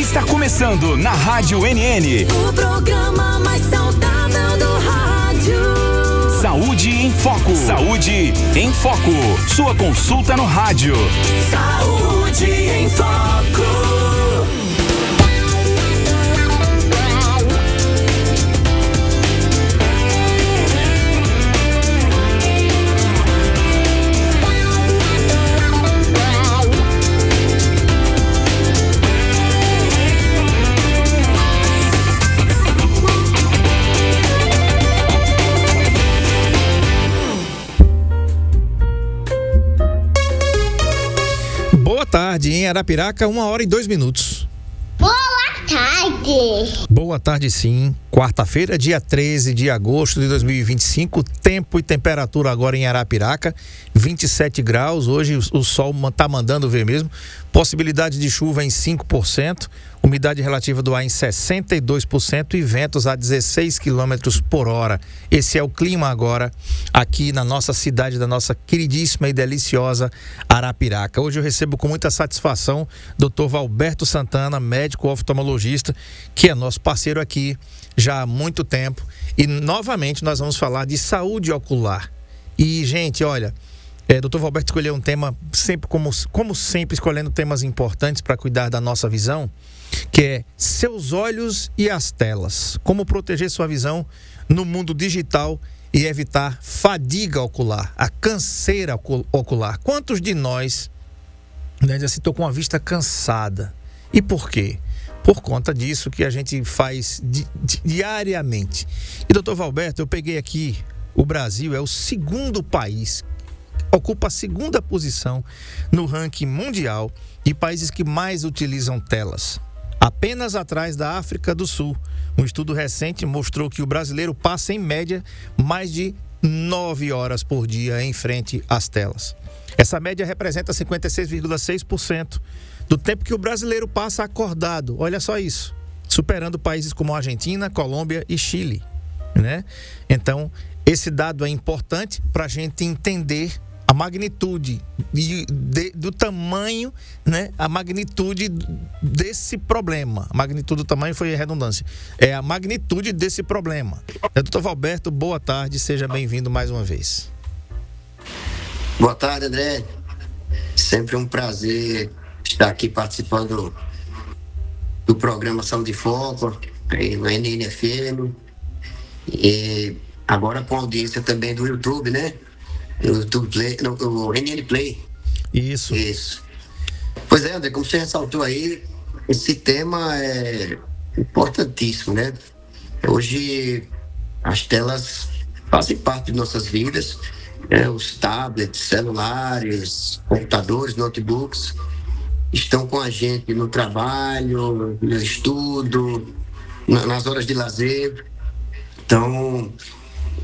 Está começando na Rádio NN. O programa mais saudável do rádio. Saúde em Foco. Saúde em Foco. Sua consulta no rádio. Saúde em Foco. Boa tarde, em Arapiraca, 1h02. Boa tarde. Boa tarde, sim. Quarta-feira, dia 13 de agosto de 2025. Tempo e temperatura agora em Arapiraca, 27 graus. Hoje o sol tá mandando ver mesmo. Possibilidade de chuva em 5%. Umidade relativa do ar em 62% e ventos a 16 km por hora. Esse é o clima agora aqui na nossa cidade, da nossa queridíssima e deliciosa Arapiraca. Hoje eu recebo com muita satisfação Dr. Valberto Santana, médico oftalmologista, que é nosso parceiro aqui já há muito tempo. E novamente nós vamos falar de saúde ocular. E, gente, olha, Dr. Valberto escolheu um tema, sempre como sempre, escolhendo temas importantes para cuidar da nossa visão, que é seus olhos e as telas. Como proteger sua visão no mundo digital e evitar fadiga ocular, a canseira ocular. Quantos de nós, já se com a vista cansada? E por quê? Por conta disso que a gente faz diariamente. E, doutor Valberto, eu peguei aqui, o Brasil é o segundo país, ocupa a segunda posição no ranking mundial de países que mais utilizam telas, apenas atrás da África do Sul. Um estudo recente mostrou que o brasileiro passa, em média, mais de 9 horas por dia em frente às telas. Essa média representa 56,6% do tempo que o brasileiro passa acordado. Olha só isso, superando países como Argentina, Colômbia e Chile, né? Então, esse dado é importante para a gente entender a magnitude do tamanho, né? A magnitude desse problema. A magnitude do tamanho foi a redundância. É a magnitude desse problema. Doutor Valberto, boa tarde, seja bem-vindo mais uma vez. Boa tarde, André. Sempre um prazer estar aqui participando do programa Saúde em Foco, no NNFM, e agora com audiência também do YouTube, né? O YouTube Play, o NN Play. Isso. Pois é, André, como você ressaltou aí, esse tema é importantíssimo, né? Hoje as telas fazem parte de nossas vidas, né? Os tablets, celulares, computadores, notebooks estão com a gente no trabalho, no estudo, nas horas de lazer. Então,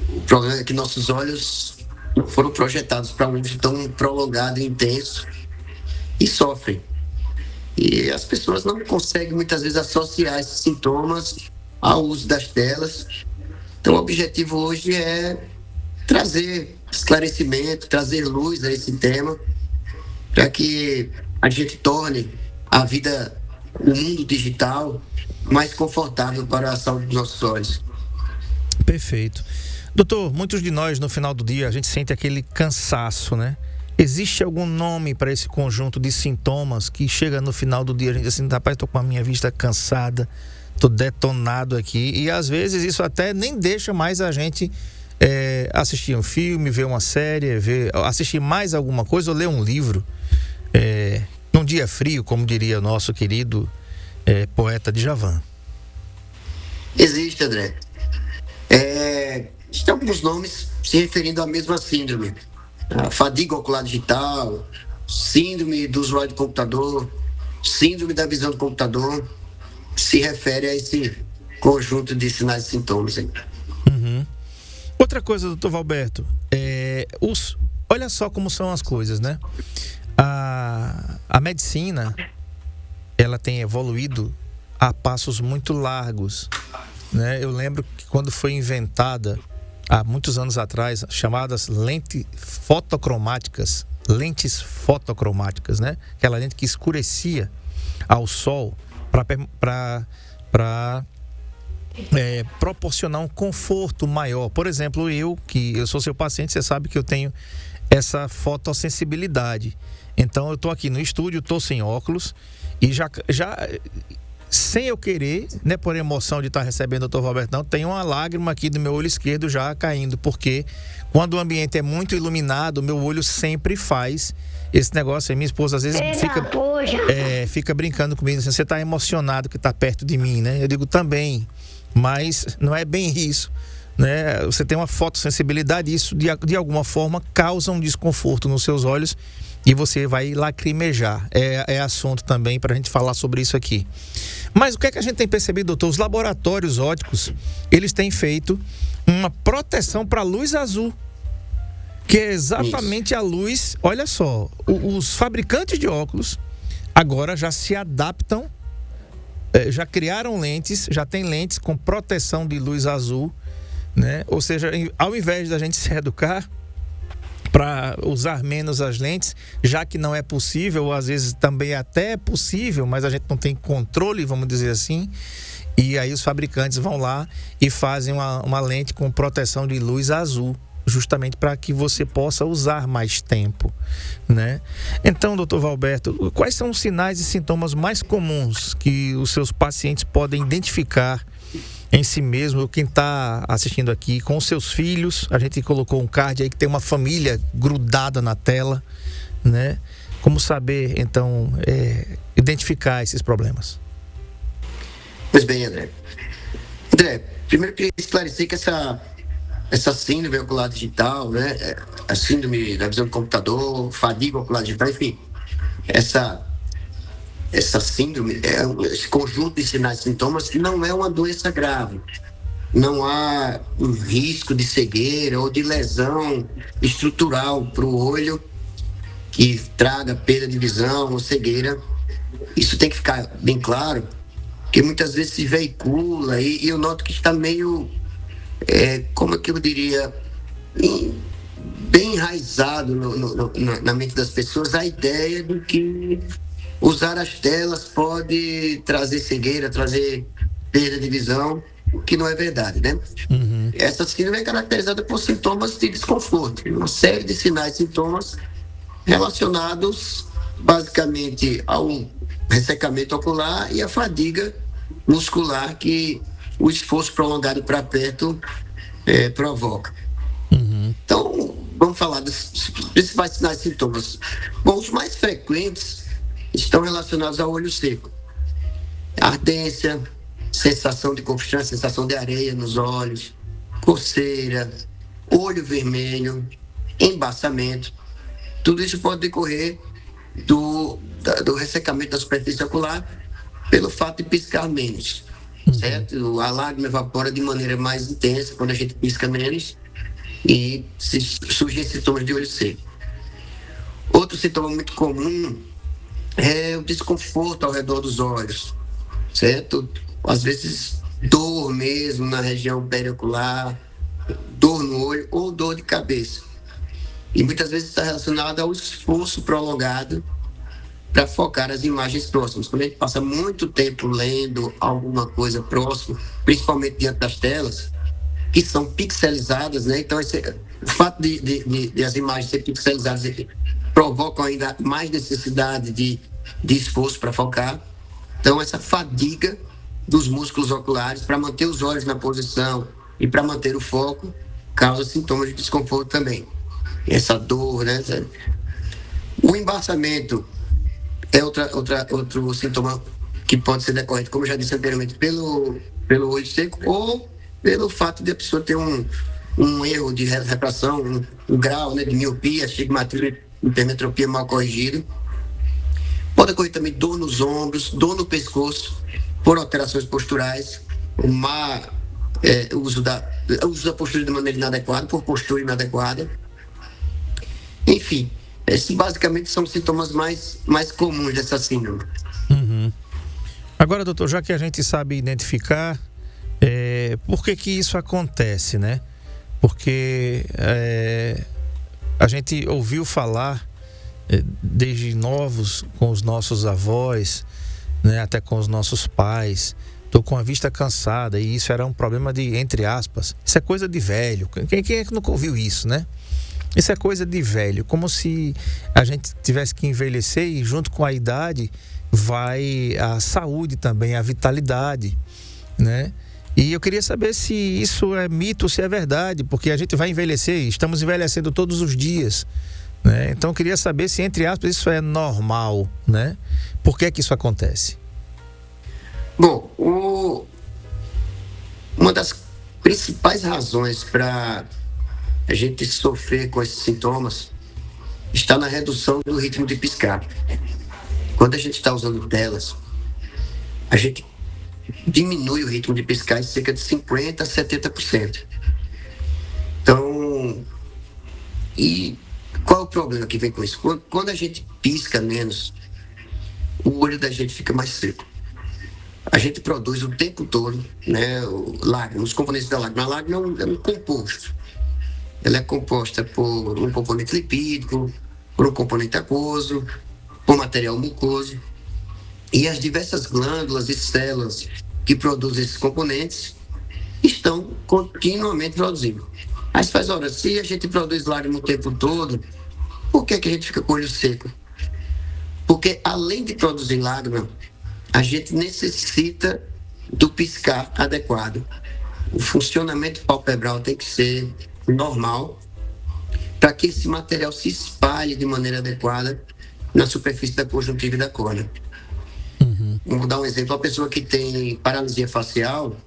o problema é que nossos olhos não foram projetados para um uso tão prolongado e intenso e sofrem. E as pessoas não conseguem muitas vezes associar esses sintomas ao uso das telas. Então o objetivo hoje é trazer esclarecimento, trazer luz a esse tema, para que a gente torne a vida, o mundo digital, mais confortável para a saúde dos nossos olhos. Perfeito. Doutor, muitos de nós no final do dia a gente sente aquele cansaço, né? Existe algum nome para esse conjunto de sintomas que chega no final do dia a gente diz assim, rapaz, tô com a minha vista cansada, tô detonado aqui, e às vezes isso até nem deixa mais a gente assistir um filme, ver uma série, assistir mais alguma coisa ou ler um livro num dia frio, como diria o nosso querido poeta Djavan. Existe, André. Existem alguns nomes se referindo à mesma síndrome. A fadiga ocular digital, síndrome do usuário de computador, síndrome da visão do computador, se refere a esse conjunto de sinais e sintomas. Uhum. Outra coisa, doutor Valberto, olha só como são as coisas, né? A medicina, ela tem evoluído a passos muito largos, né? Eu lembro que quando foi inventada há muitos anos atrás, chamadas lentes fotocromáticas, né? Aquela lente que escurecia ao sol, para proporcionar um conforto maior. Por exemplo, que eu sou seu paciente, você sabe que eu tenho essa fotossensibilidade. Então eu estou aqui no estúdio, estou sem óculos e já sem eu querer, né, por emoção de estar recebendo o Dr. Valbertão, tem uma lágrima aqui do meu olho esquerdo já caindo, porque quando o ambiente é muito iluminado, o meu olho sempre faz esse negócio. E minha esposa às vezes fica brincando comigo, assim, você está emocionado que está perto de mim, né? Eu digo também, mas não é bem isso, né? Você tem uma fotossensibilidade e isso de alguma forma causa um desconforto nos seus olhos e você vai lacrimejar. É assunto também para a gente falar sobre isso aqui. Mas o que é que a gente tem percebido, doutor? Os laboratórios ópticos, eles têm feito uma proteção para a luz azul, que é exatamente a luz. Olha só, os fabricantes de óculos agora já se adaptam, já criaram lentes, já tem lentes com proteção de luz azul, né? Ou seja, ao invés da gente se educar para usar menos as lentes, já que não é possível, ou às vezes também até é possível, mas a gente não tem controle, vamos dizer assim, e aí os fabricantes vão lá e fazem uma lente com proteção de luz azul, justamente para que você possa usar mais tempo, né? Então, doutor Valberto, quais são os sinais e sintomas mais comuns que os seus pacientes podem identificar em si mesmo, quem está assistindo aqui, com os seus filhos? A gente colocou um card aí que tem uma família grudada na tela, né? Como saber, então, identificar esses problemas? Pois bem, André. Primeiro eu queria esclarecer que essa síndrome ocular digital, né? A síndrome da visão do computador, fadiga ocular digital, enfim, essa síndrome, esse conjunto de sinais e sintomas não é uma doença grave. Não há um risco de cegueira ou de lesão estrutural para o olho que traga perda de visão ou cegueira. Isso tem que ficar bem claro, porque muitas vezes se veicula e eu noto que está meio, como é que eu diria, bem enraizado na mente das pessoas a ideia de que usar as telas pode trazer cegueira, trazer perda de visão, o que não é verdade, né? Uhum. Essa síndrome é caracterizada por sintomas de desconforto, uma série de sinais e sintomas relacionados basicamente ao ressecamento ocular e à fadiga muscular que o esforço prolongado para perto provoca. Uhum. Então, vamos falar dos principais sinais e sintomas. Bom, os mais frequentes estão relacionados ao olho seco. Ardência, sensação de constância, sensação de areia nos olhos, coceira, olho vermelho, embaçamento. Tudo isso pode decorrer do ressecamento da superfície ocular pelo fato de piscar menos, certo? A lágrima evapora de maneira mais intensa quando a gente pisca menos e surgem sintomas de olho seco. Outro sintoma muito comum é o desconforto ao redor dos olhos, certo? Às vezes dor mesmo na região periocular, dor no olho ou dor de cabeça. E muitas vezes está relacionado ao esforço prolongado para focar as imagens próximas. Quando a gente passa muito tempo lendo alguma coisa próxima, principalmente diante das telas, que são pixelizadas, né? Então o fato de as imagens serem pixelizadas provocam ainda mais necessidade de esforço para focar. Então, essa fadiga dos músculos oculares para manter os olhos na posição e para manter o foco causa sintomas de desconforto também. Essa dor, né? O embaçamento é outro sintoma que pode ser decorrente, como eu já disse anteriormente, pelo olho seco ou pelo fato de a pessoa ter um erro de refração, um grau, né, de miopia, astigmatismo, hipermetropia mal corrigido. Pode ocorrer também dor nos ombros, dor no pescoço, por alterações posturais, o uso da postura de maneira inadequada, por postura inadequada. Enfim, esses basicamente são os sintomas mais comuns dessa síndrome. Uhum. Agora, doutor, já que a gente sabe identificar, por que isso acontece, né? Porque a gente ouviu falar desde novos com os nossos avós né, até com os nossos pais. Estou com a vista cansada e isso era um problema de, entre aspas, isso é coisa de velho. Quem é que nunca ouviu isso, né? Isso é coisa de velho, como se a gente tivesse que envelhecer e junto com a idade vai a saúde também, a vitalidade, né? E eu queria saber se isso é mito ou se é verdade, porque a gente vai envelhecer, estamos envelhecendo todos os dias, né? Então eu queria saber se, entre aspas, isso é normal, né? Por que isso acontece? Bom, uma das principais razões para a gente sofrer com esses sintomas está na redução do ritmo de piscar. Quando a gente está usando telas, a gente diminui o ritmo de piscar em cerca de 50% a 70%. Então, e qual é o problema que vem com isso? Quando a gente pisca menos, o olho da gente fica mais seco. A gente produz o tempo todo, né, lágrima, os componentes da lágrima. A lágrima é um composto. Ela é composta por um componente lipídico, por um componente aquoso, por material mucoso. E as diversas glândulas e células que produzem esses componentes estão continuamente produzindo. Aí você faz, ora, se a gente produz lágrima o tempo todo, por que a gente fica com o olho seco? Porque além de produzir lágrima, a gente necessita do piscar adequado. O funcionamento palpebral tem que ser normal para que esse material se espalhe de maneira adequada na superfície da conjuntiva e da córnea. Vou dar um exemplo. A pessoa que tem paralisia facial,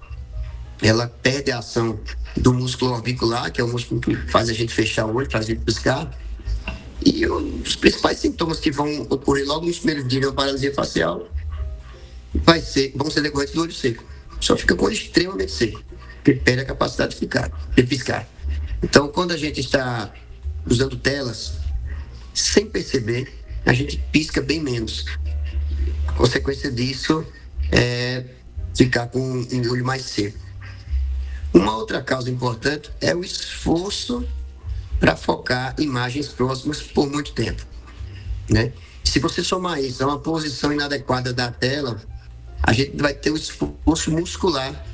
ela perde a ação do músculo orbicular, que é o músculo que faz a gente fechar o olho, faz a gente piscar. E os principais sintomas que vão ocorrer logo nos primeiros dias da paralisia facial vão ser decorrentes do olho seco. Só fica com o olho extremamente seco, que perde a capacidade de piscar. Então, quando a gente está usando telas, sem perceber, a gente pisca bem menos. A consequência disso é ficar com um olho mais seco. Uma outra causa importante é o esforço para focar imagens próximas por muito tempo, né? Se você somar isso a uma posição inadequada da tela, a gente vai ter um esforço muscular,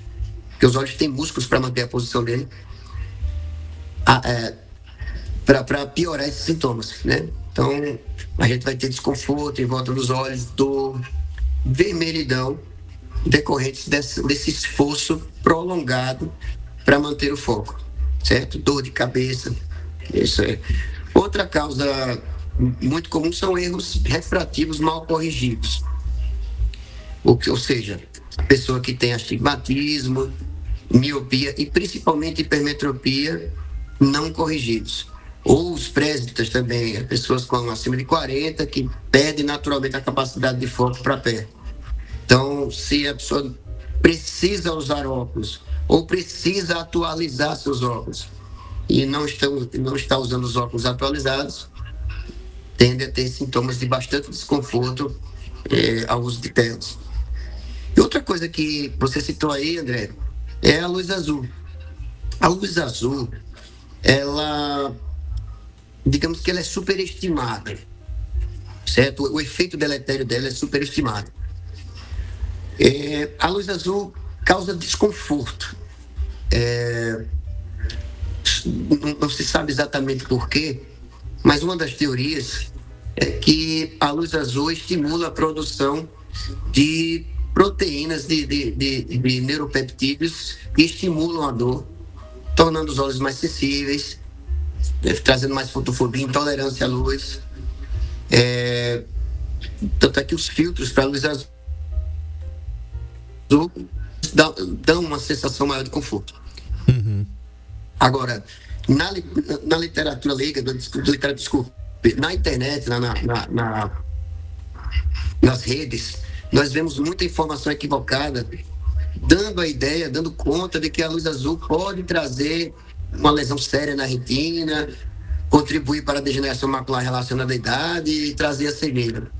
porque os olhos têm músculos para manter a posição dele, para piorar esses sintomas, né? Então, a gente vai ter desconforto em volta dos olhos, dor, vermelhidão, decorrentes desse esforço prolongado para manter o foco, certo? Dor de cabeça, isso é. Outra causa muito comum são erros refrativos mal corrigidos. Ou seja, a pessoa que tem astigmatismo, miopia e principalmente hipermetropia não corrigidos. Ou os presbitas também, as pessoas com acima de 40 que perdem naturalmente a capacidade de foco para perto. Então, se a pessoa precisa usar óculos ou precisa atualizar seus óculos e não está usando os óculos atualizados, tende a ter sintomas de bastante desconforto ao uso de telas. E outra coisa que você citou aí, André, é a luz azul. A luz azul, ela, digamos que ela é superestimada, certo? O efeito deletério dela é superestimado. A luz azul causa desconforto. Não se sabe exatamente por quê, mas uma das teorias é que a luz azul estimula a produção de proteínas de neuropeptídeos que estimulam a dor, tornando os olhos mais sensíveis, trazendo mais fotofobia, intolerância à luz. Tanto é que os filtros para a luz azul dão uma sensação maior de conforto. Agora, na literatura leiga, na internet, nas redes, nós vemos muita informação equivocada, dando conta de que a luz azul pode trazer uma lesão séria na retina, contribuir para a degeneração macular relacionada à idade e trazer a cegueira.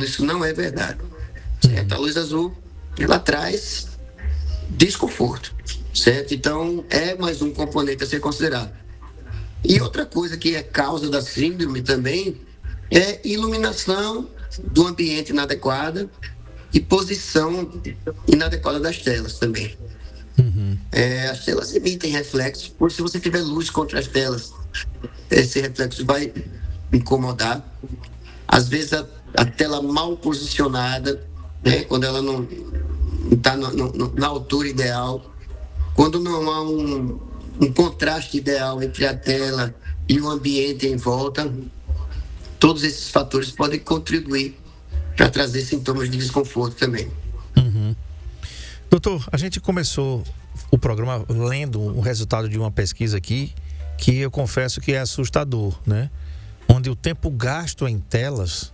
Isso não é verdade. Certo? A luz azul, ela traz desconforto, certo? Então, é mais um componente a ser considerado. E outra coisa que é causa da síndrome também é iluminação do ambiente inadequada e posição inadequada das telas também. As telas emitem reflexos, por se você tiver luz contra as telas, esse reflexo vai incomodar. Às vezes a tela mal posicionada, né, quando ela não está na altura ideal, quando não há um contraste ideal entre a tela e o ambiente em volta, todos esses fatores podem contribuir para trazer sintomas de desconforto também. Doutor, a gente começou o programa lendo o resultado de uma pesquisa aqui, que eu confesso que é assustador, né? Onde o tempo gasto em telas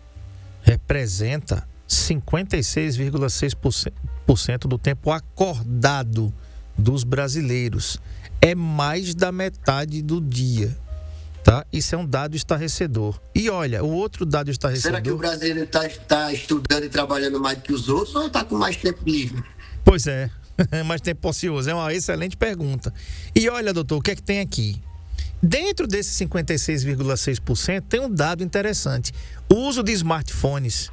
representa 56,6% do tempo acordado dos brasileiros. É mais da metade do dia, tá? Isso é um dado estarrecedor. E olha, o outro dado estarrecedor... Será que o brasileiro está estudando e trabalhando mais que os outros ou está com mais tempo livre? Pois é, mais tempo ocioso. É uma excelente pergunta. E olha, doutor, o que é que tem aqui? Dentro desses 56,6% tem um dado interessante. O uso de smartphones.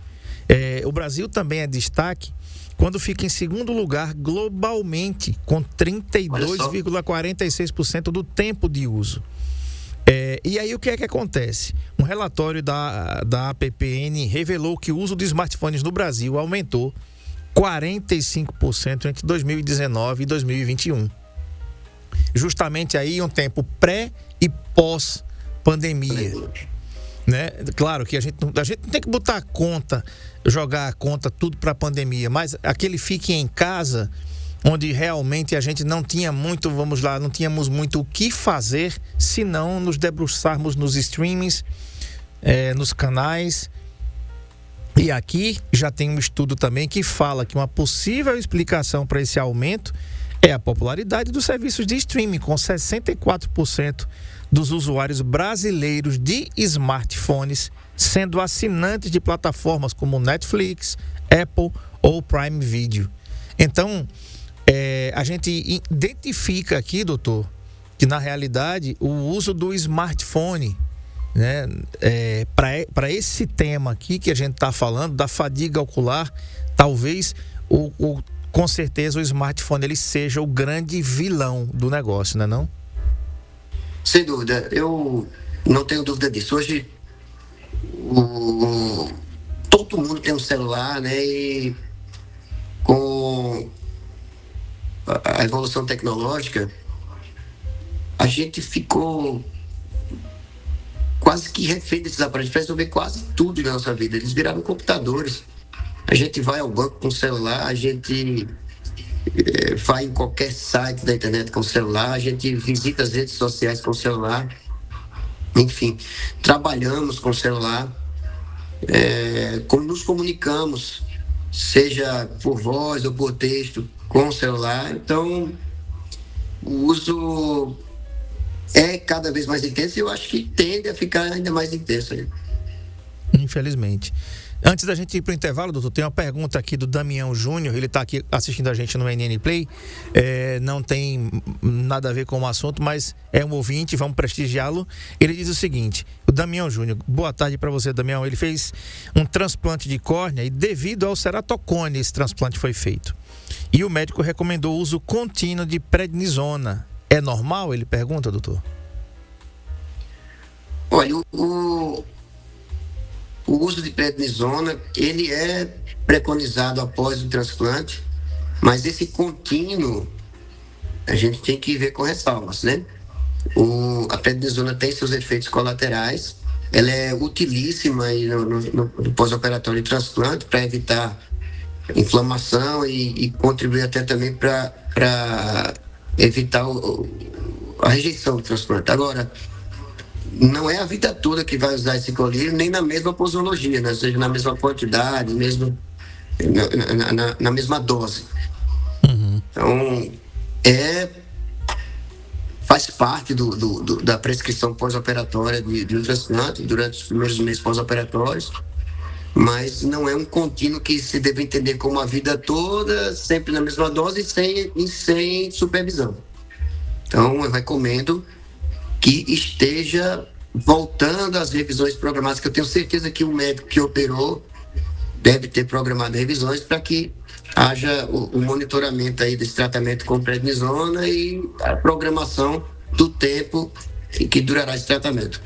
O Brasil também é destaque quando fica em segundo lugar globalmente, com 32,46% do tempo de uso. E aí o que é que acontece? Um relatório da APPN revelou que o uso de smartphones no Brasil aumentou 45% entre 2019 e 2021. Justamente aí um tempo pré e pós-pandemia, né? Claro que a gente não tem que botar a conta, jogar a conta tudo para a pandemia, mas aquele fique em casa, onde realmente a gente não tinha muito, não tínhamos muito o que fazer, se não nos debruçarmos nos streamings, nos canais. E aqui já tem um estudo também que fala que uma possível explicação para esse aumento é a popularidade dos serviços de streaming, com 64% dos usuários brasileiros de smartphones sendo assinantes de plataformas como Netflix, Apple ou Prime Video. Então, a gente identifica aqui, doutor, que na realidade o uso do smartphone, né, para esse tema aqui que a gente está falando, da fadiga ocular, talvez com certeza o smartphone ele seja o grande vilão do negócio, né, não? Sem dúvida, eu não tenho dúvida disso. Hoje todo mundo tem um celular, né? E com a evolução tecnológica, a gente ficou quase que refém desses aparelhos para resolver quase tudo na nossa vida. Eles viraram computadores. A gente vai ao banco com o celular, a gente vai em qualquer site da internet com o celular, a gente visita as redes sociais com o celular, enfim, trabalhamos com o celular, como nos comunicamos, seja por voz ou por texto, com o celular. Então, o uso é cada vez mais intenso e eu acho que tende a ficar ainda mais intenso. Infelizmente. Antes da gente ir para o intervalo, doutor, tem uma pergunta aqui do Damião Júnior. Ele está aqui assistindo a gente no NN Play. Não tem nada a ver com o assunto, mas é um ouvinte, vamos prestigiá-lo. Ele diz o seguinte: o Damião Júnior, boa tarde para você, Damião. Ele fez um transplante de córnea e, devido ao ceratocone, esse transplante foi feito. E o médico recomendou o uso contínuo de prednisona. É normal? Ele pergunta, doutor. Olha, o uso de prednisona, ele é preconizado após o transplante, mas esse contínuo a gente tem que ver com ressalvas, né? A prednisona tem seus efeitos colaterais, ela é utilíssima aí no pós-operatório de transplante para evitar inflamação e contribuir até também para evitar a rejeição do transplante. Agora, não é a vida toda que vai usar esse colírio, nem na mesma posologia, né? Ou seja, na mesma quantidade, mesmo na mesma dose. Então, faz parte da prescrição pós-operatória de um transplante durante os primeiros meses pós-operatórios, mas não é um contínuo que se deve entender como a vida toda, sempre na mesma dose e sem supervisão. Então, eu recomendo que esteja voltando às revisões programadas, que eu tenho certeza que o médico que operou deve ter programado revisões para que haja o monitoramento aí desse tratamento com prednisona e a programação do tempo que durará esse tratamento.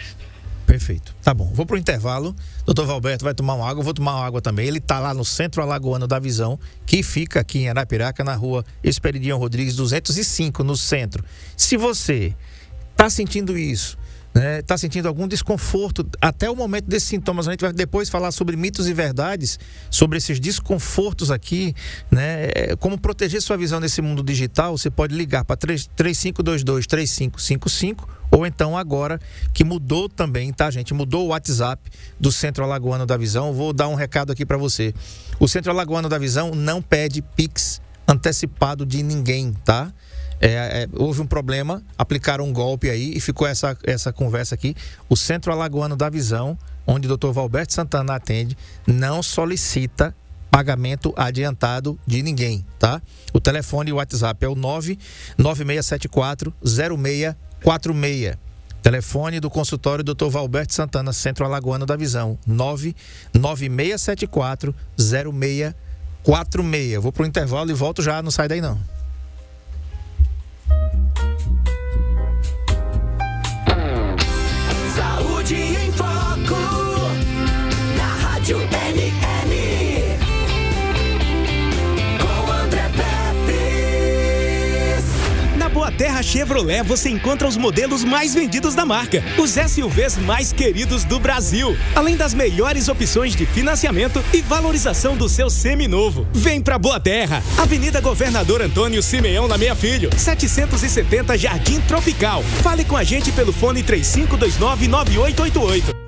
Perfeito. Tá bom. Vou pro intervalo. Doutor Valberto vai tomar uma água, eu vou tomar uma água também. Ele tá lá no Centro Alagoano da Visão, que fica aqui em Arapiraca, na rua Esperidião Rodrigues 205, no centro. Se você tá sentindo isso, né, tá sentindo algum desconforto, até o momento desses sintomas, a gente vai depois falar sobre mitos e verdades, sobre esses desconfortos aqui, né, como proteger sua visão nesse mundo digital. Você pode ligar para 3522-3555, ou então agora, que mudou também, tá, gente? Mudou o WhatsApp do Centro Alagoano da Visão. Vou dar um recado aqui para você. O Centro Alagoano da Visão não pede Pix antecipado de ninguém, tá? Houve um problema, aplicaram um golpe aí e ficou essa conversa aqui. O Centro Alagoano da Visão, onde o Dr. Valberto Santana atende, não solicita pagamento adiantado de ninguém, tá? O telefone e o WhatsApp é o 996740646. Telefone do consultório Dr. Valberto Santana, Centro Alagoano da Visão, 996740646. Vou pro intervalo e volto já, não sai daí não. Saúde em Foco, na Rádio NN, com André Pepes. Na Boa Terra Chevrolet você encontra os modelos mais vendidos da marca, os SUVs mais queridos do Brasil, além das melhores opções de financiamento e valorização do seu seminovo. Vem pra Boa Terra, Avenida Governador Antônio Simeão na Meia Filho, 770 Jardim Tropical. Fale com a gente pelo fone 3529-9888.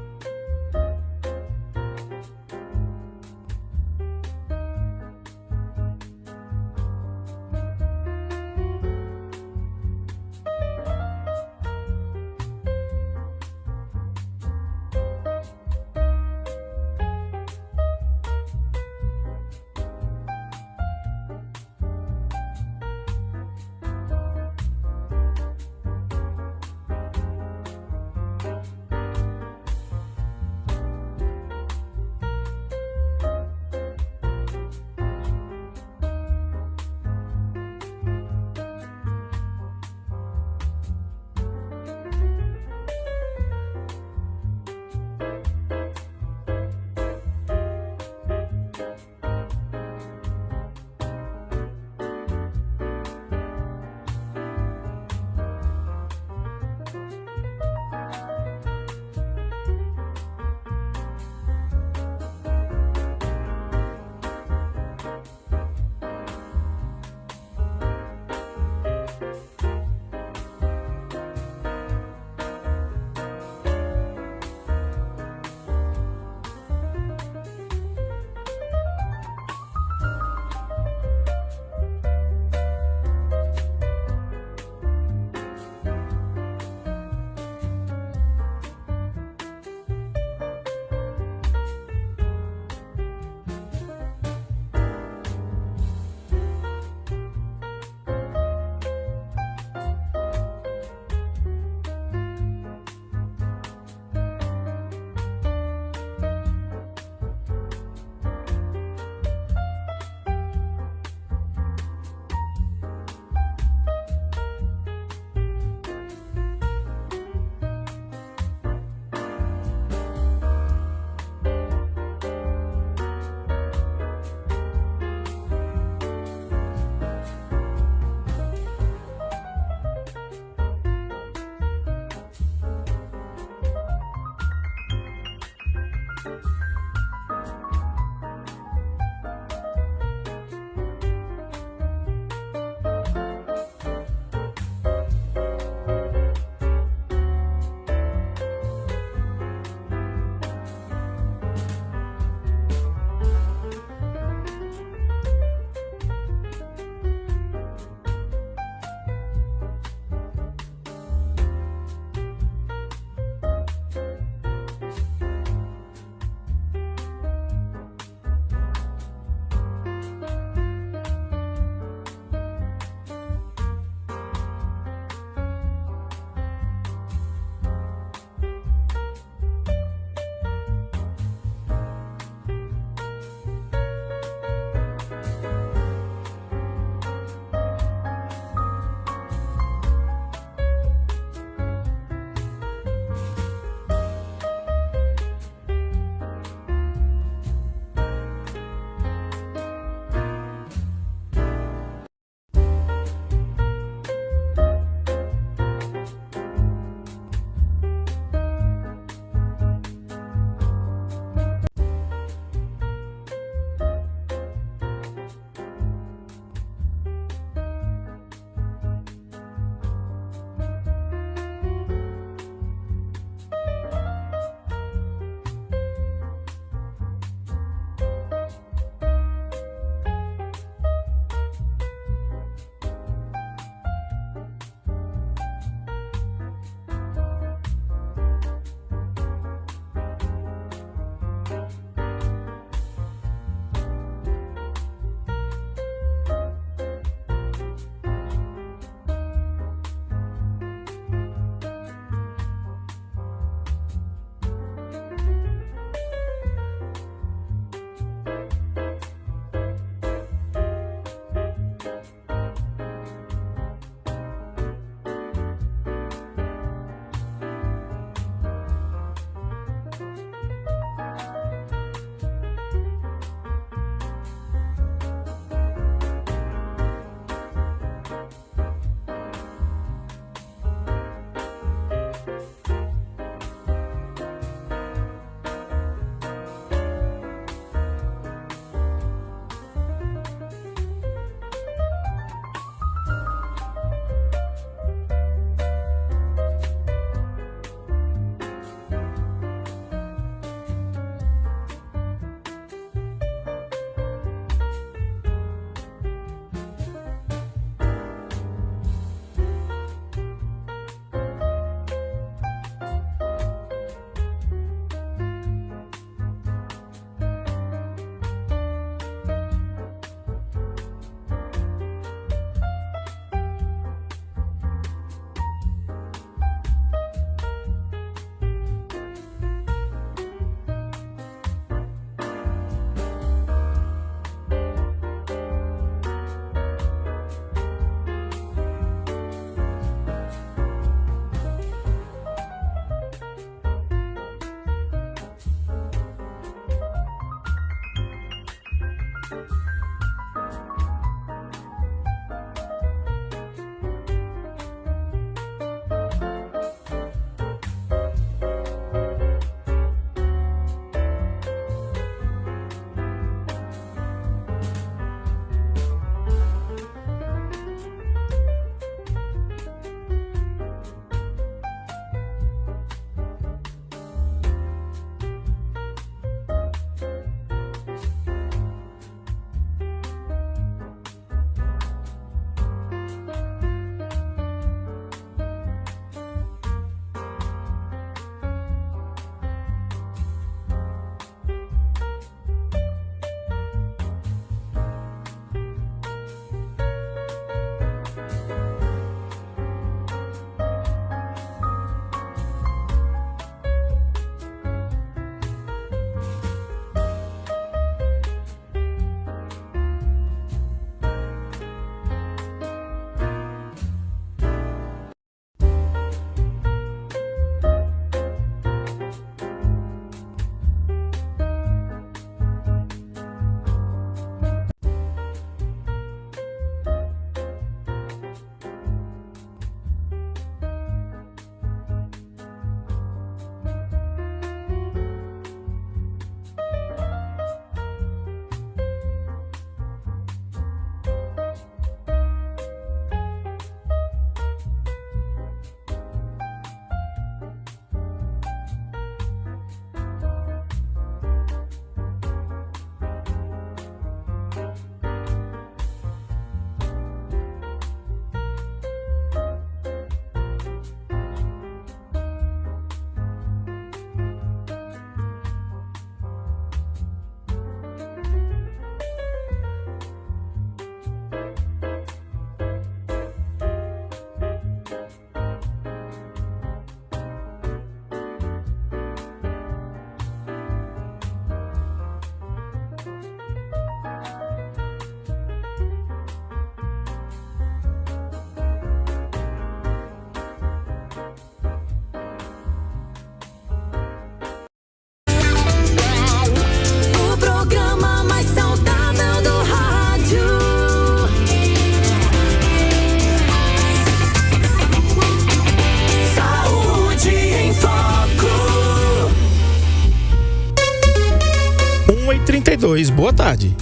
32. Boa tarde.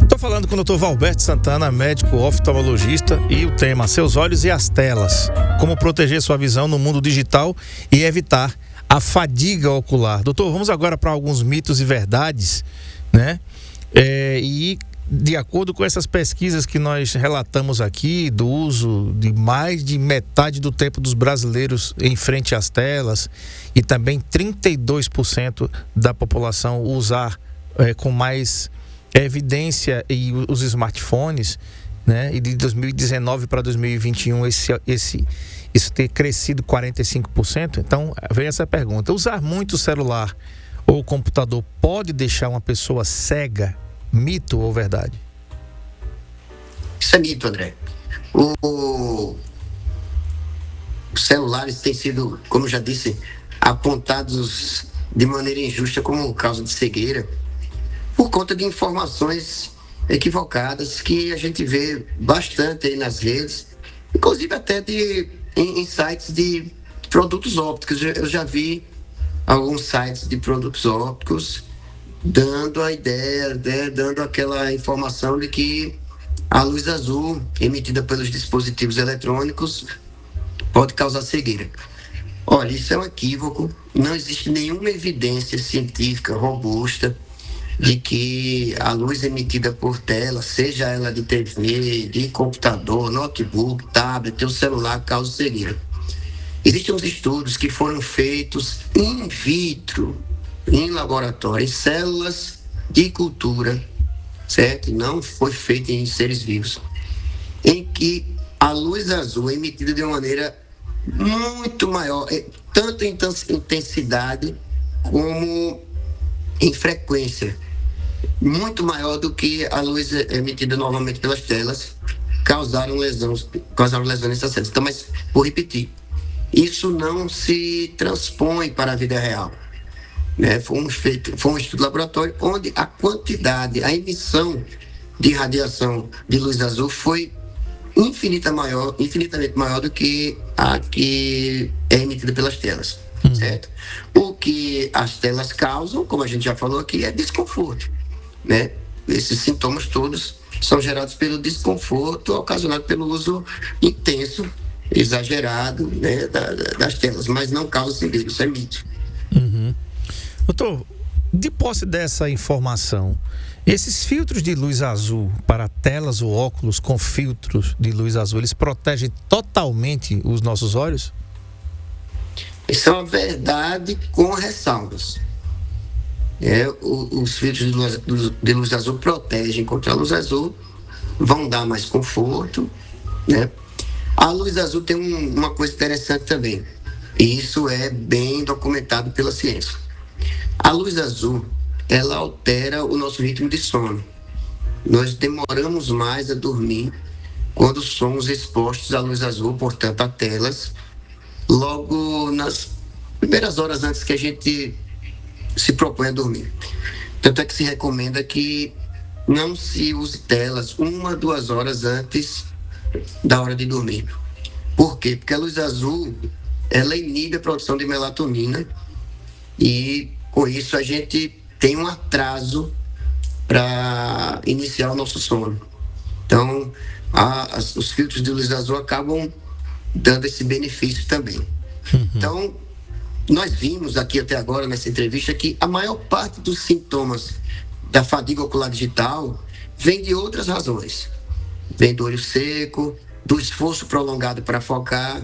Estou falando com o Dr. Valberto Santana, médico oftalmologista, e o tema Seus olhos e as telas. Como proteger sua visão no mundo digital e evitar a fadiga ocular. Doutor, vamos agora para alguns mitos e verdades, né? E de acordo com essas pesquisas que nós relatamos aqui, do uso de mais de metade do tempo dos brasileiros em frente às telas, e também 32% da população usar com mais evidência e os smartphones, né? E de 2019 para 2021 isso ter crescido 45%. Então vem essa pergunta: usar muito o celular ou computador pode deixar uma pessoa cega? Mito ou verdade? Isso é mito, André. Os celulares têm sido, como já disse, apontados de maneira injusta como causa de cegueira, por conta de informações equivocadas que a gente vê bastante aí nas redes, inclusive até em sites de produtos ópticos. Eu já vi alguns sites de produtos ópticos dando a ideia, né, dando aquela informação de que a luz azul emitida pelos dispositivos eletrônicos pode causar cegueira. Olha, isso é um equívoco. Não existe nenhuma evidência científica robusta de que a luz emitida por tela, seja ela de TV, de computador, notebook, tablet ou celular, causa cegueira. Existem uns estudos que foram feitos in vitro, em laboratório, em células de cultura, certo? Não foi feito em seres vivos, em que a luz azul é emitida de uma maneira muito maior, tanto em intensidade como em frequência, muito maior do que a luz emitida normalmente pelas telas, causaram lesões nessas células. Então, mas vou repetir, isso não se transpõe para a vida real, né? Foi um estudo laboratório onde a quantidade, a emissão de radiação de luz azul foi infinitamente maior do que a que é emitida pelas telas, certo? O que as telas causam, como a gente já falou aqui, é desconforto, né? Esses sintomas todos são gerados pelo desconforto ocasionado pelo uso intenso, exagerado, né, das telas, mas não causa cegueira, isso é mito. Doutor, de posse dessa informação, esses filtros de luz azul para telas ou óculos com filtros de luz azul, eles protegem totalmente os nossos olhos? Isso é uma verdade com ressalvas. Os filtros de luz azul protegem contra a luz azul, vão dar mais conforto, né? A luz azul tem uma coisa interessante também, e isso é bem documentado pela ciência. A luz azul, ela altera o nosso ritmo de sono. Nós demoramos mais a dormir quando somos expostos à luz azul, portanto a telas, logo nas primeiras horas antes que a gente se propõe a dormir. Tanto é que se recomenda que não se use telas 1-2 horas antes da hora de dormir. Por quê? Porque a luz azul, ela inibe a produção de melatonina e com isso a gente tem um atraso para iniciar o nosso sono. Então, os filtros de luz azul acabam dando esse benefício também. Então, nós vimos aqui até agora nessa entrevista que a maior parte dos sintomas da fadiga ocular digital vem de outras razões. Vem do olho seco, do esforço prolongado para focar,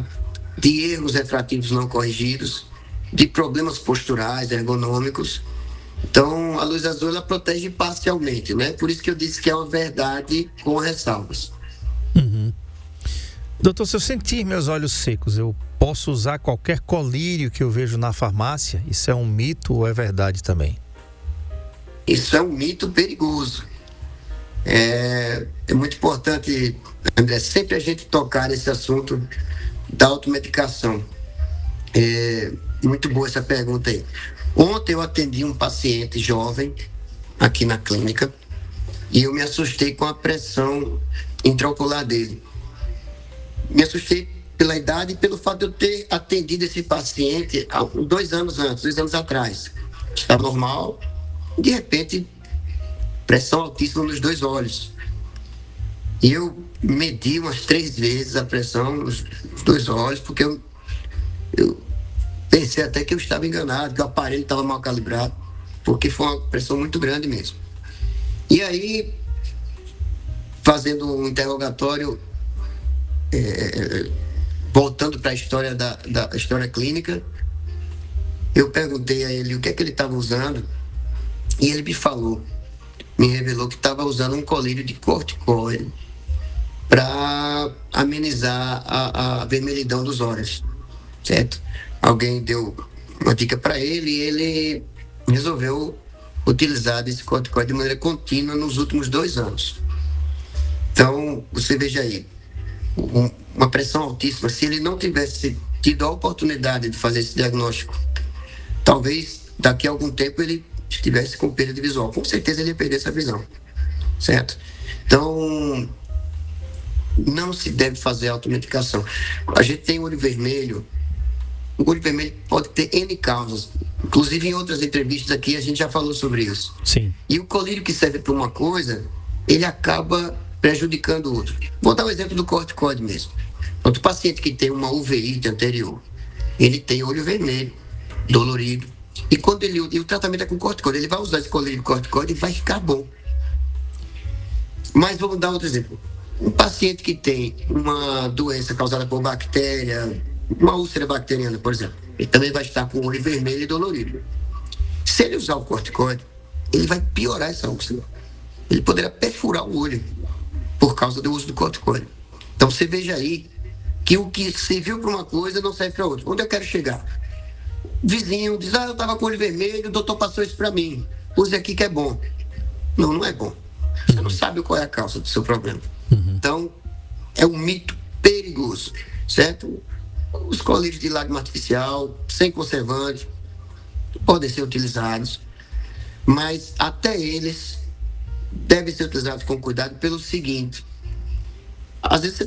de erros refrativos não corrigidos, de problemas posturais, ergonômicos. Então, a luz azul, ela protege parcialmente, né? Por isso que eu disse que é uma verdade com ressalvas. Doutor, se eu sentir meus olhos secos, eu posso usar qualquer colírio que eu vejo na farmácia? Isso é um mito ou é verdade também? Isso é um mito perigoso. É muito importante, André, sempre a gente tocar nesse assunto da automedicação. Muito boa essa pergunta aí. Ontem eu atendi um paciente jovem aqui na clínica e eu me assustei com a pressão intraocular dele. Me assustei pela idade e pelo fato de eu ter atendido esse paciente há 2 anos atrás. Estava normal, de repente, pressão altíssima nos 2 olhos. E eu medi umas 3 vezes a pressão nos 2 olhos, porque eu pensei até que eu estava enganado, que o aparelho estava mal calibrado, porque foi uma pressão muito grande mesmo. E aí, fazendo um interrogatório, voltando para a história da história clínica, eu perguntei a ele o que é que ele estava usando, e ele me revelou que estava usando um colírio de corticoide para amenizar a vermelhidão dos olhos, certo? Alguém deu uma dica para ele e ele resolveu utilizar esse corticoide de maneira contínua nos últimos 2 anos. Então, você veja aí, uma pressão altíssima. Se ele não tivesse tido a oportunidade de fazer esse diagnóstico, talvez daqui a algum tempo ele estivesse com perda de visual. Com certeza ele ia perder essa visão, certo? Então, não se deve fazer automedicação. A gente tem olho vermelho. O olho vermelho pode ter N causas. Inclusive, em outras entrevistas aqui, a gente já falou sobre isso. Sim. E o colírio que serve para uma coisa, ele acaba prejudicando o outro. Vou dar um exemplo do corticoide mesmo. Outro paciente que tem uma uveíte anterior, ele tem olho vermelho, dolorido. E quando o tratamento é com corticoide, ele vai usar esse colírio de corticoide e vai ficar bom. Mas vamos dar outro exemplo. Um paciente que tem uma doença causada por bactéria, uma úlcera bacteriana, por exemplo, ele também vai estar com o olho vermelho e dolorido. Se ele usar o corticoide, ele vai piorar essa úlcera. Ele poderá perfurar o olho por causa do uso do corticoide. Então você veja aí que o que serviu para uma coisa não serve para outra. Onde eu quero chegar? O vizinho diz, eu estava com o olho vermelho, o doutor passou isso para mim. Use aqui que é bom. Não, não é bom. Você não sabe qual é a causa do seu problema. Então, é um mito perigoso, certo? Os colírios de lágrima artificial, sem conservante, podem ser utilizados, mas até eles devem ser utilizados com cuidado pelo seguinte: às vezes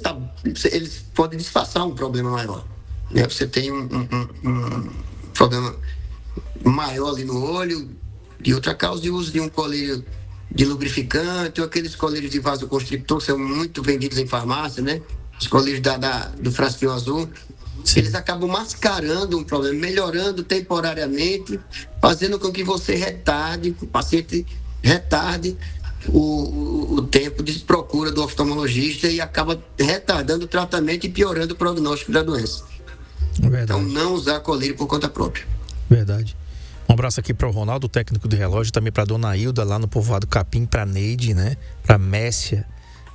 eles podem disfarçar um problema maior, né? Você tem um problema maior ali no olho, de outra causa, de uso de um colírio de lubrificante, ou aqueles colírios de vasoconstrictor que são muito vendidos em farmácia, né? Os colírios do frasquinho azul. Sim. Eles acabam mascarando um problema, melhorando temporariamente, fazendo com que você o paciente retarde o tempo de procura do oftalmologista e acaba retardando o tratamento e piorando o prognóstico da doença. Verdade. Então, não usar colírio por conta própria. Verdade. Um abraço aqui para o Ronaldo, técnico de relógio, também para a dona Hilda, lá no povoado Capim, para a Neide, né? Para a Messia,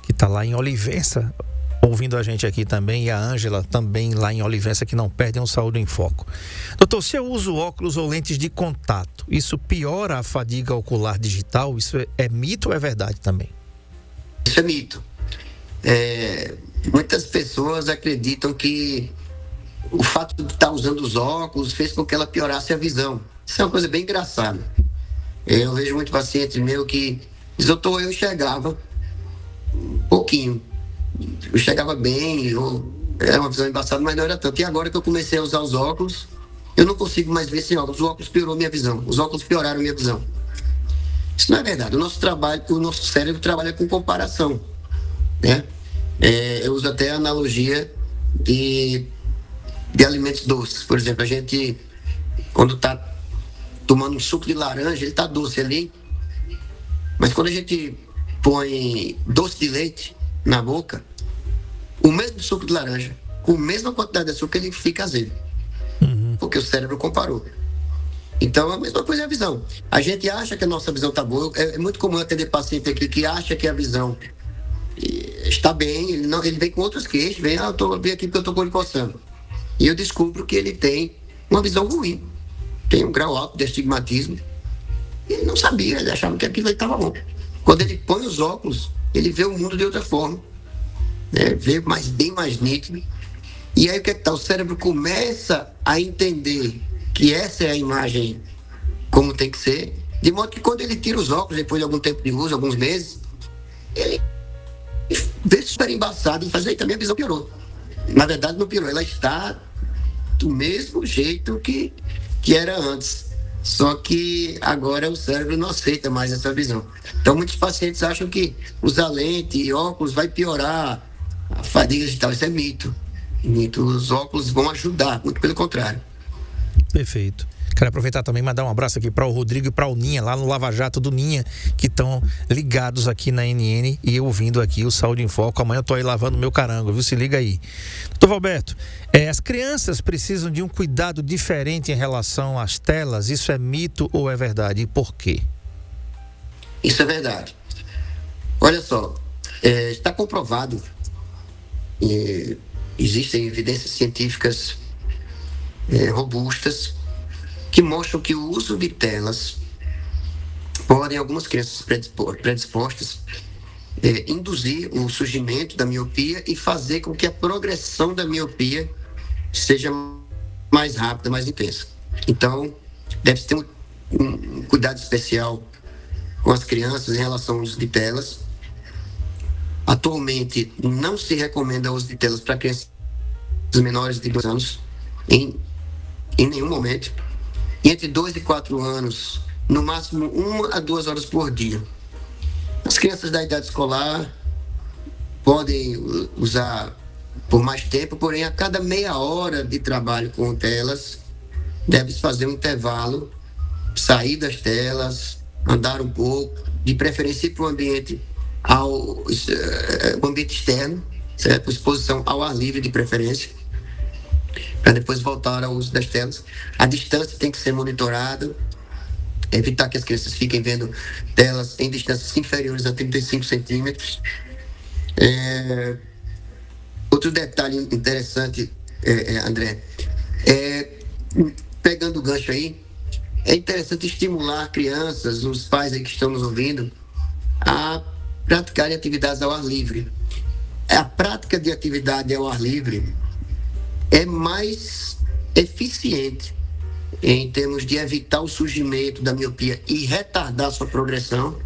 que está lá em Olivença, ouvindo a gente aqui também, e a Ângela também lá em Olivença, que não perdem o Saúde em Foco. Doutor, se eu uso óculos ou lentes de contato, isso piora a fadiga ocular digital? Isso é mito ou é verdade também? Isso é mito. Muitas pessoas acreditam que o fato de estar usando os óculos fez com que ela piorasse a visão. Isso é uma coisa bem engraçada. Eu vejo muito paciente meu que diz, doutor, eu enxergava um pouquinho. Eu enxergava bem, era uma visão embaçada, mas não era tanto. E agora que eu comecei a usar os óculos, eu não consigo mais ver sem óculos. Os óculos piorou minha visão. Os óculos pioraram minha visão. Isso não é verdade. O nosso cérebro trabalha com comparação, né? Eu uso até a analogia de alimentos doces. Por exemplo, a gente, quando está tomando um suco de laranja, ele está doce ali. Mas quando a gente põe doce de leite na boca, o mesmo suco de laranja, com a mesma quantidade de açúcar, ele fica azedo. Porque o cérebro comparou. Então, a mesma coisa é a visão. A gente acha que a nossa visão está boa. É muito comum atender paciente aqui que acha que a visão está bem, ele vem com outros queixos, vem aqui porque eu estou com o olho coçando. E eu descubro que ele tem uma visão ruim, tem um grau alto de astigmatismo. E ele não sabia, ele achava que aquilo estava bom. Quando ele põe os óculos, ele vê o mundo de outra forma, né? Vê bem mais nítido. E aí o que é que tá? O cérebro começa a entender que essa é a imagem como tem que ser, de modo que quando ele tira os óculos, depois de algum tempo de uso, alguns meses, ele vê super embaçado e faz aí também a visão piorou. Na verdade não piorou, ela está do mesmo jeito que era antes. Só que agora o cérebro não aceita mais essa visão. Então, muitos pacientes acham que usar lente e óculos vai piorar a fadiga digital. Isso é mito. Mito. Os óculos vão ajudar, muito pelo contrário. Perfeito. Quero aproveitar também e mandar um abraço aqui para o Rodrigo e para o Ninha, lá no Lava Jato do Ninha, que estão ligados aqui na NN e ouvindo aqui o Saúde em Foco. Amanhã eu tô aí lavando meu carango, viu? Se liga aí. Doutor Valberto, as crianças precisam de um cuidado diferente em relação às telas. Isso é mito ou é verdade? E por quê? Isso é verdade. Olha só, está comprovado, existem evidências científicas robustas que mostram que o uso de telas pode, em algumas crianças predispostas, induzir o surgimento da miopia e fazer com que a progressão da miopia seja mais rápida, mais intensa. Então, deve-se ter um cuidado especial com as crianças em relação ao uso de telas. Atualmente, não se recomenda o uso de telas para crianças menores de 2 anos em nenhum momento. E entre 2 e 4 anos, no máximo 1 a 2 horas por dia. As crianças da idade escolar podem usar por mais tempo, porém a cada meia hora de trabalho com telas, deve-se fazer um intervalo, sair das telas, andar um pouco, de preferência ir para o ambiente externo, certo? Exposição ao ar livre de preferência, para depois voltar ao uso das telas. A distância tem que ser monitorada, evitar que as crianças fiquem vendo telas em distâncias inferiores a 35 centímetros. Outro detalhe interessante, André, pegando o gancho aí, é interessante estimular crianças, os pais aí que estão nos ouvindo, a praticarem atividades ao ar livre. A prática de atividade ao ar livre é mais eficiente em termos de evitar o surgimento da miopia e retardar sua progressão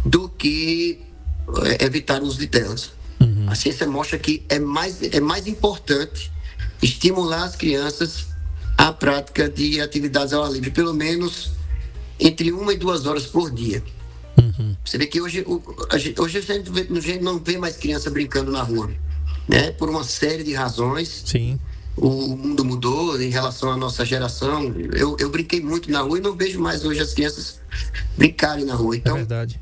do que evitar o uso de telas. A ciência mostra que é mais importante estimular as crianças à prática de atividades ao ar livre, pelo menos entre 1 e 2 horas por dia. Você vê que hoje a gente não vê mais criança brincando na rua, né? Por uma série de razões. Sim. O mundo mudou em relação à nossa geração. Eu brinquei muito na rua e não vejo mais hoje as crianças brincarem na rua. Então, é verdade.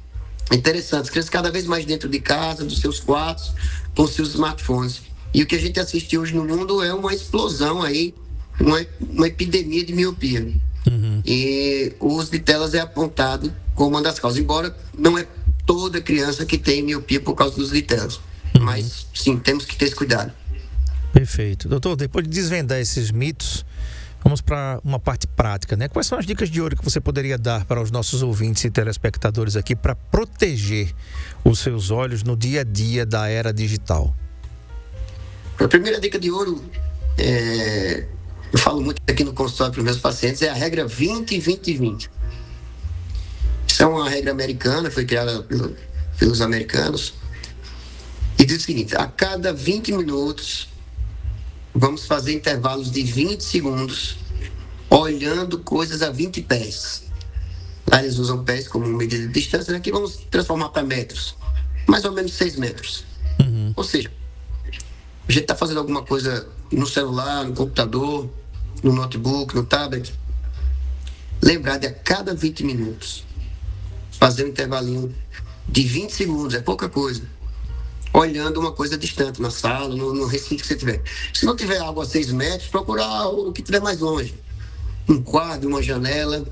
É interessante. As crianças cada vez mais dentro de casa, dos seus quartos, com seus smartphones. E o que a gente assiste hoje no mundo é uma explosão aí, uma epidemia de miopia. E o uso de telas é apontado como uma das causas, embora não é toda criança que tem miopia por causa do uso de telas. Mas, sim, temos que ter esse cuidado. Perfeito. Doutor, depois de desvendar esses mitos, vamos para uma parte prática, né? Quais são as dicas de ouro que você poderia dar para os nossos ouvintes e telespectadores aqui para proteger os seus olhos no dia a dia da era digital? A primeira dica de ouro, eu falo muito aqui no consultório para os meus pacientes, é a regra 20-20-20. Isso é uma regra americana, foi criada pelos americanos, e diz o seguinte: a cada 20 minutos vamos fazer intervalos de 20 segundos olhando coisas a 20 pés. Lá eles usam pés como medida de distância, aqui vamos transformar para metros, mais ou menos 6 metros. Ou seja, a gente está fazendo alguma coisa no celular, no computador, no notebook, no tablet, lembrar de a cada 20 minutos fazer um intervalinho de 20 segundos, é pouca coisa, olhando uma coisa distante, na sala, no recinto que você tiver. Se não tiver algo a 6 metros, procurar o que tiver mais longe, um quadro, uma janela.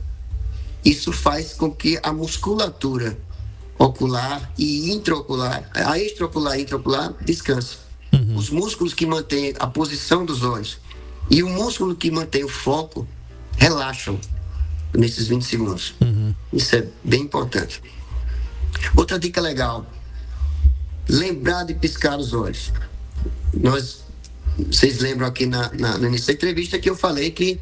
Isso faz com que a musculatura ocular e intraocular, a extraocular e intraocular, descanse. Os músculos que mantêm a posição dos olhos e o músculo que mantém o foco relaxam nesses 20 segundos. Isso é bem importante. Outra dica legal: lembrar de piscar os olhos. Vocês lembram aqui no início da entrevista que eu falei que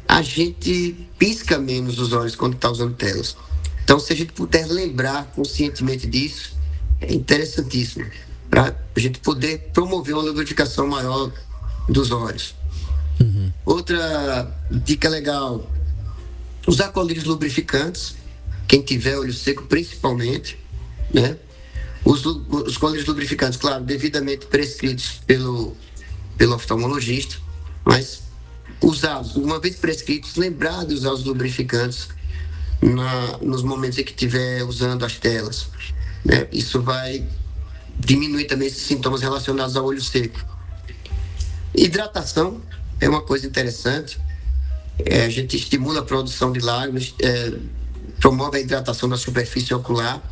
a gente pisca menos os olhos quando está usando telas. Então, se a gente puder lembrar conscientemente disso, é interessantíssimo, para a gente poder promover uma lubrificação maior dos olhos. Outra dica legal: Usar colírios lubrificantes, quem tiver olho seco principalmente, né? Os colírios lubrificantes, claro, devidamente prescritos pelo oftalmologista, mas usados, uma vez prescritos, lembrar de usar os lubrificantes nos momentos em que estiver usando as telas, né? Isso vai diminuir também esses sintomas relacionados ao olho seco. Hidratação é uma coisa interessante. A gente estimula a produção de lágrimas, promove a hidratação da superfície ocular.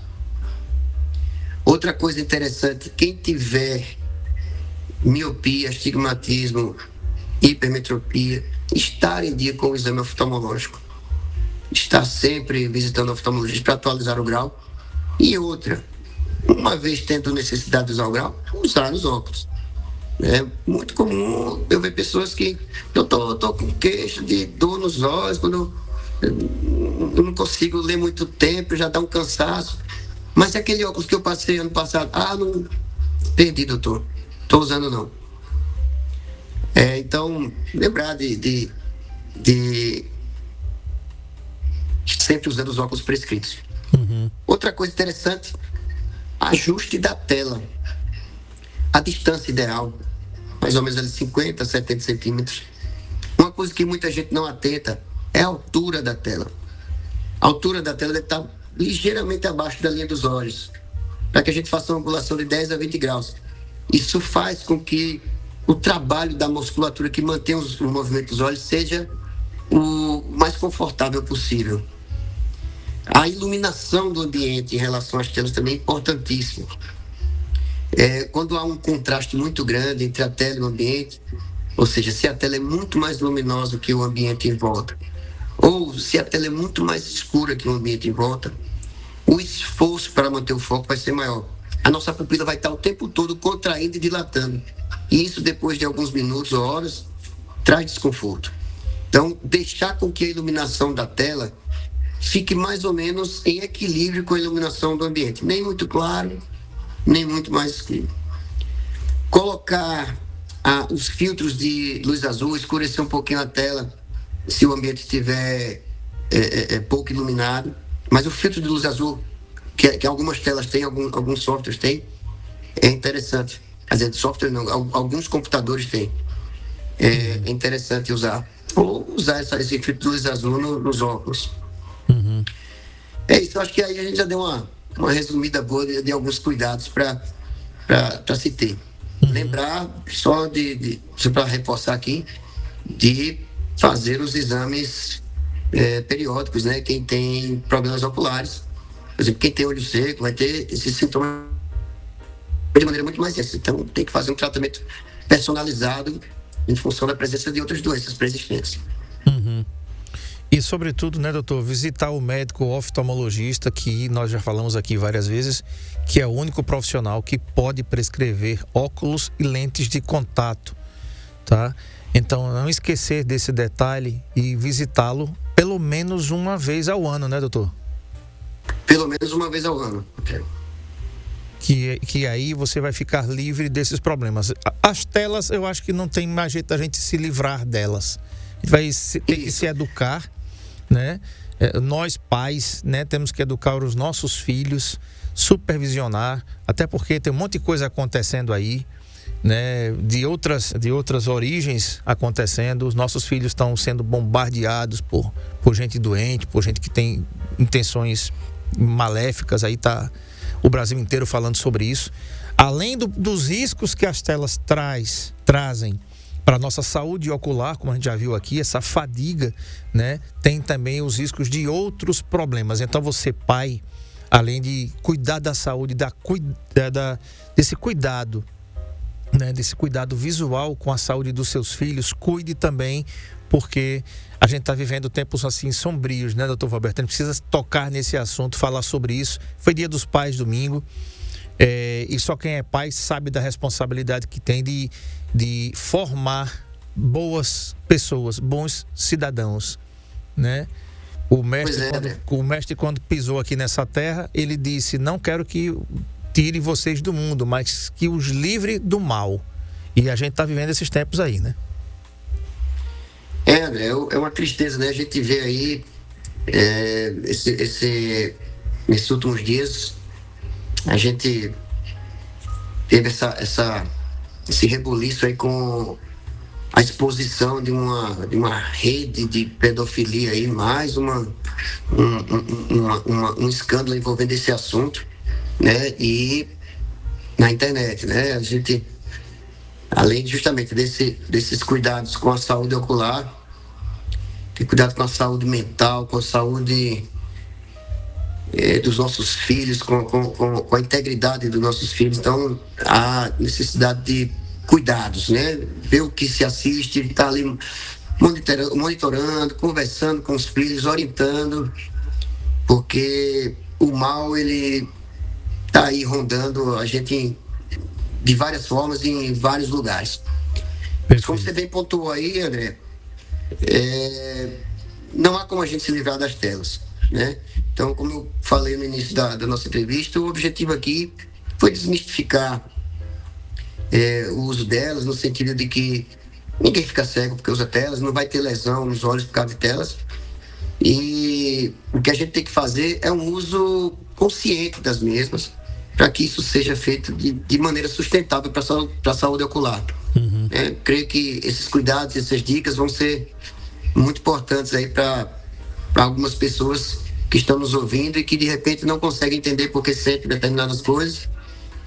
Outra coisa interessante, quem tiver miopia, astigmatismo, hipermetropia, estar em dia com o exame oftalmológico. Estar sempre visitando o oftalmologista para atualizar o grau. E outra, uma vez tendo necessidade de usar o grau, usar os óculos. É muito comum eu ver pessoas que eu tô com queixa de dor nos olhos, quando eu não consigo ler muito tempo, já dá um cansaço. Mas é aquele óculos que eu passei ano passado, não perdi, doutor, estou usando não. Então, lembrar de sempre usando os óculos prescritos. Outra coisa interessante, ajuste da tela. A distância ideal, mais ou menos ali 50, 70 centímetros. Uma coisa que muita gente não atenta é a altura da tela. A altura da tela deve estar ligeiramente abaixo da linha dos olhos, para que a gente faça uma angulação de 10 a 20 graus. Isso faz com que o trabalho da musculatura que mantém o movimento dos olhos seja o mais confortável possível. A iluminação do ambiente em relação às telas também é importantíssima. Quando há um contraste muito grande entre a tela e o ambiente, ou seja, se a tela é muito mais luminosa que o ambiente em volta, ou se a tela é muito mais escura que o ambiente em volta, o esforço para manter o foco vai ser maior. A nossa pupila vai estar o tempo todo contraindo e dilatando. E isso, depois de alguns minutos ou horas, traz desconforto. Então, deixar com que a iluminação da tela fique mais ou menos em equilíbrio com a iluminação do ambiente. Nem muito claro, nem muito mais escuro. Colocar os filtros de luz azul, escurecer um pouquinho a tela, se o ambiente estiver pouco iluminado. Mas o filtro de luz azul, que algumas telas têm, alguns softwares têm, é interessante. Quer dizer, software não, alguns computadores têm. É interessante usar. Ou usar esse filtro de luz azul nos óculos. É isso, eu acho que aí a gente já deu uma resumida boa de alguns cuidados para se ter. Lembrar, só para reforçar aqui, de fazer os exames periódicos, né? Quem tem problemas oculares, por exemplo, quem tem olho seco vai ter esses sintomas de maneira muito mais intensa. Então, tem que fazer um tratamento personalizado em função da presença de outras doenças pré-existentes. E, sobretudo, né, doutor, visitar o médico oftalmologista, que nós já falamos aqui várias vezes, que é o único profissional que pode prescrever óculos e lentes de contato, tá? Então, não esquecer desse detalhe e visitá-lo pelo menos uma vez ao ano, né, doutor? Pelo menos uma vez ao ano. Que aí você vai ficar livre desses problemas. As telas, eu acho que não tem mais jeito da gente se livrar delas. A gente vai ter que se educar, né? Nós pais, né, temos que educar os nossos filhos, supervisionar, até porque tem um monte de coisa acontecendo aí, né, de outras origens acontecendo. Os nossos filhos estão sendo bombardeados por gente doente, por gente que tem intenções maléficas. Aí tá o Brasil inteiro falando sobre isso. Além dos riscos que as telas trazem para a nossa saúde ocular, como a gente já viu aqui, essa fadiga, né? Tem também os riscos de outros problemas. Então, você, pai, além de cuidar da saúde, desse cuidado, né? Desse cuidado visual com a saúde dos seus filhos, cuide também, porque a gente está vivendo tempos assim sombrios, né, doutor Roberto? A gente precisa tocar nesse assunto, falar sobre isso. Foi Dia dos Pais domingo. E só quem é pai sabe da responsabilidade que tem de formar boas pessoas, bons cidadãos, né? O mestre, quando pisou aqui nessa terra, ele disse: não quero que tire vocês do mundo, mas que os livre do mal. E a gente está vivendo esses tempos aí, né? André, é uma tristeza, né? A gente vê aí Nesses últimos dias, a gente teve esse rebuliço aí com a exposição de uma rede de pedofilia aí, mais um escândalo envolvendo esse assunto, né? E na internet, né? A gente, além justamente desses cuidados com a saúde ocular, tem cuidado com a saúde mental, com a saúde dos nossos filhos, com a integridade dos nossos filhos. Então, há necessidade de cuidados, né? Ver o que se assiste, estar ali monitorando, conversando com os filhos, orientando, porque o mal, ele está aí rondando a gente de várias formas e em vários lugares. Perfeito. Como você bem pontuou aí, André, não há como a gente se livrar das telas, né? Então, como eu falei no início da nossa entrevista, o objetivo aqui foi desmistificar o uso delas, no sentido de que ninguém fica cego porque usa telas, não vai ter lesão nos olhos por causa de telas. E o que a gente tem que fazer é um uso consciente das mesmas, para que isso seja feito de maneira sustentável para a saúde ocular. Uhum. Creio que esses cuidados, essas dicas vão ser muito importantes aí para algumas pessoas que estão nos ouvindo e que de repente não conseguem entender porque sentem determinadas coisas,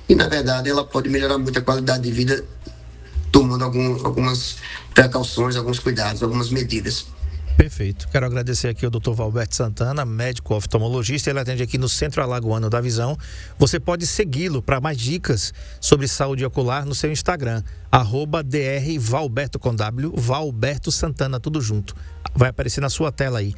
e na verdade ela pode melhorar muito a qualidade de vida tomando algumas precauções, alguns cuidados, algumas medidas. Perfeito. Quero agradecer aqui ao Dr. Valberto Santana, médico oftalmologista. Ele atende aqui no Centro Alagoano da Visão. Você pode segui-lo para mais dicas sobre saúde ocular no seu Instagram, @drvalberto com W, Valberto Santana, tudo junto. Vai aparecer na sua tela aí,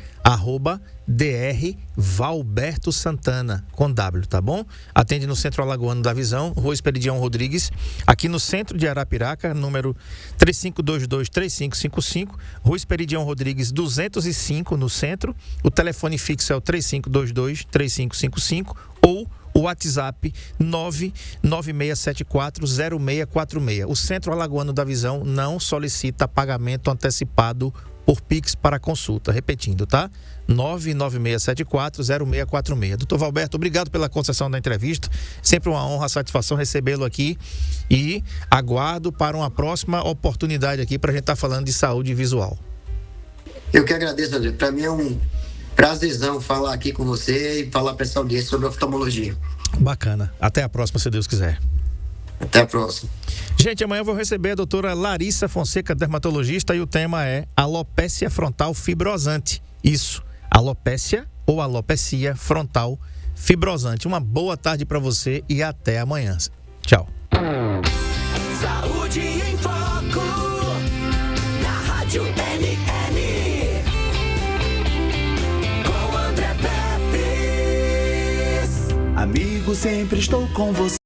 @drvalberto Santana com W, tá bom? Atende no Centro Alagoano da Visão, Rua Esperidião Rodrigues, aqui no centro de Arapiraca, número 3522-3555, Rua Esperidião Rodrigues 205 no centro. O telefone fixo é o 3522-3555 ou o WhatsApp 996740646. O Centro Alagoano da Visão não solicita pagamento antecipado por Pix para consulta. Repetindo, tá? 996740646. Doutor Valberto, obrigado pela concessão da entrevista. Sempre uma honra, satisfação recebê-lo aqui. E aguardo para uma próxima oportunidade aqui para a gente estar falando de saúde visual. Eu que agradeço, André. Para mim é um prazerzão falar aqui com você e falar para essa audiência sobre oftalmologia. Bacana. Até a próxima, se Deus quiser. Até a próxima. Gente, amanhã eu vou receber a doutora Larissa Fonseca, dermatologista, e o tema é alopécia frontal fibrosante. Isso, alopécia ou alopecia frontal fibrosante. Uma boa tarde para você e até amanhã. Tchau. Saúde em Foco, na Rádio NN, com André Pepes. Amigo, sempre estou com você.